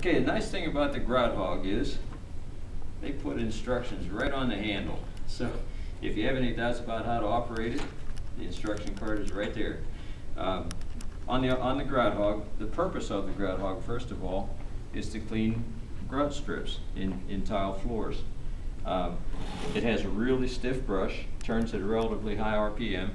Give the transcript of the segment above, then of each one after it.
Okay, the nice thing about the Grouthog is they put instructions right on the handle. So if you have any doubts about how to operate it, the instruction card is right there. On the Grouthog, the purpose of the Grouthog, first of all, is to clean grout strips in tile floors. It has a really stiff brush, turns at a relatively high RPM,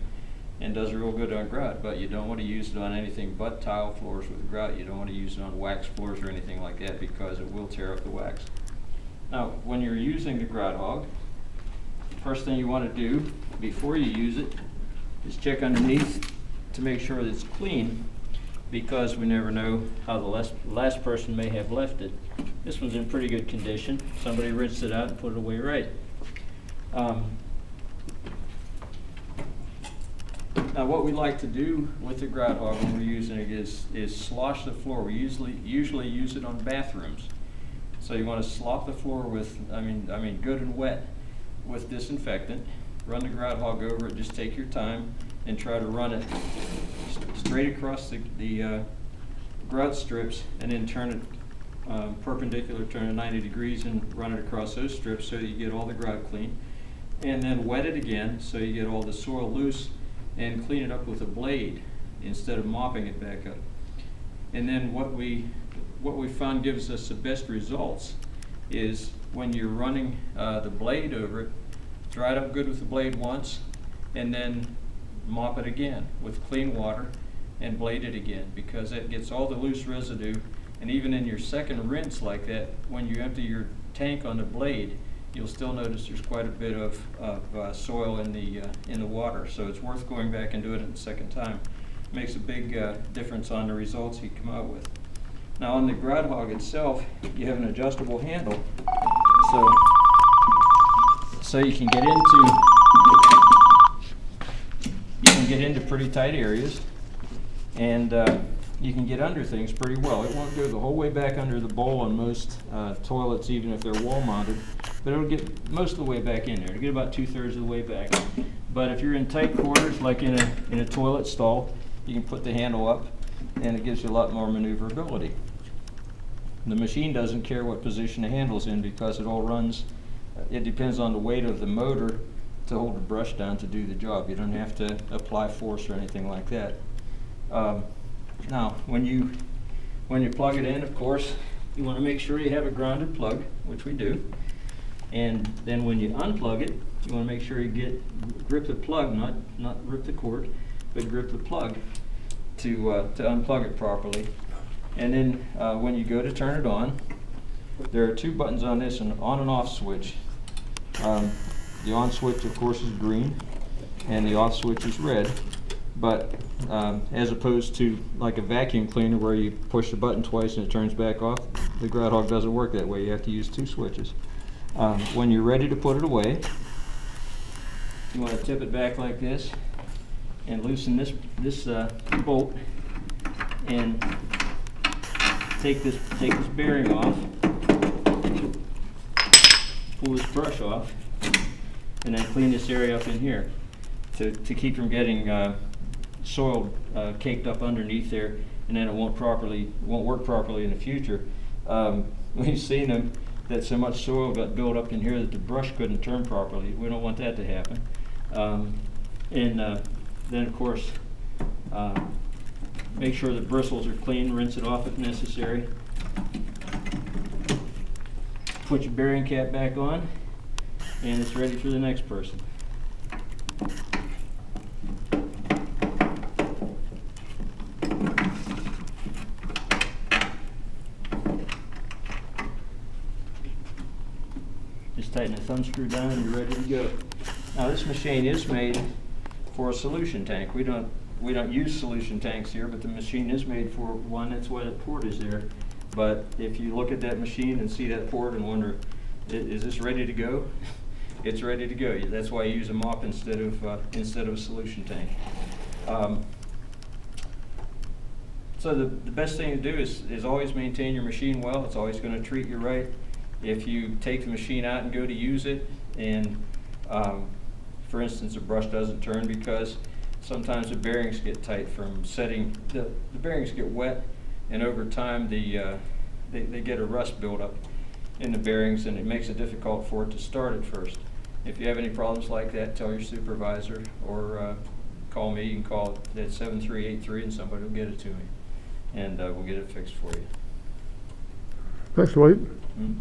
and does real good on grout, but you don't want to use it on anything but tile floors with grout. You don't want to use it on wax floors or anything like that because it will tear up the wax. Now, when you're using the Grouthog, first thing you want to do before you use it is check underneath to make sure that it's clean, because we never know how the last person may have left it. This one's in pretty good condition. Somebody rinsed it out and put it away right. Now what we like to do with the Grouthog when we're using it is slosh the floor. We usually use it on bathrooms. So you want to slop the floor with, I mean good and wet with disinfectant. Run the Grouthog over it, just take your time and try to run it straight across the grout strips, and then turn it perpendicular, turn it 90 degrees and run it across those strips so that you get all the grout clean. And then wet it again so you get all the soil loose, and clean it up with a blade instead of mopping it back up. And then what we found gives us the best results is when you're running the blade over it, dry it up good with the blade once, and then mop it again with clean water and blade it again, because that gets all the loose residue. And even in your second rinse like that, when you empty your tank on the blade, you'll still notice there's quite a bit of soil in the water. So it's worth going back and doing it the second time. It makes a big difference on the results you come out with. Now on the Grouthog itself, you have an adjustable handle, so you can get into pretty tight areas, and you can get under things pretty well. It won't go the whole way back under the bowl on most toilets, even if they're wall mounted, but it'll get most of the way back in there. It'll get about 2/3 of the way back. But if you're in tight quarters, like in a toilet stall, you can put the handle up, and it gives you a lot more maneuverability. The machine doesn't care what position the handle's in, because it all runs, it depends on the weight of the motor to hold the brush down to do the job. You don't have to apply force or anything like that. Now, when you plug it in, of course, you want to make sure you have a grounded plug, which we do. And then when you unplug it, you want to make sure you grip the plug, not rip the cord, but grip the plug to unplug it properly. And then when you go to turn it on, there are two buttons on this, an on and off switch. The on switch, of course, is green, and the off switch is red. But as opposed to like a vacuum cleaner where you push the button twice and it turns back off, the Grouthog doesn't work that way. You have to use two switches. When you're ready to put it away, you want to tip it back like this and loosen this bolt, and take this bearing off, pull this brush off, and then clean this area up in here to keep from getting soil caked up underneath there, and then it won't work properly in the future. We've seen them that so much soil got built up in here that the brush couldn't turn properly. We don't want that to happen. Then of course, make sure the bristles are clean, rinse it off if necessary. Put your bearing cap back on, and it's ready for the next person. Just tighten the thumb screw down and you're ready to go. Now this machine is made for a solution tank. We don't use solution tanks here, but the machine is made for one. That's why the port is there. But if you look at that machine and see that port and wonder, is this ready to go? It's ready to go. That's why you use a mop instead of a solution tank. So the best thing to do is always maintain your machine well. It's always going to treat you right. If you take the machine out and go to use it, and for instance, the brush doesn't turn because sometimes the bearings get tight from setting, the bearings get wet, and over time the they get a rust buildup in the bearings, and it makes it difficult for it to start at first. If you have any problems like that, tell your supervisor, or call me. You can call at 7383 and somebody will get it to me, and we'll get it fixed for you. Thanks, Wade. Mm.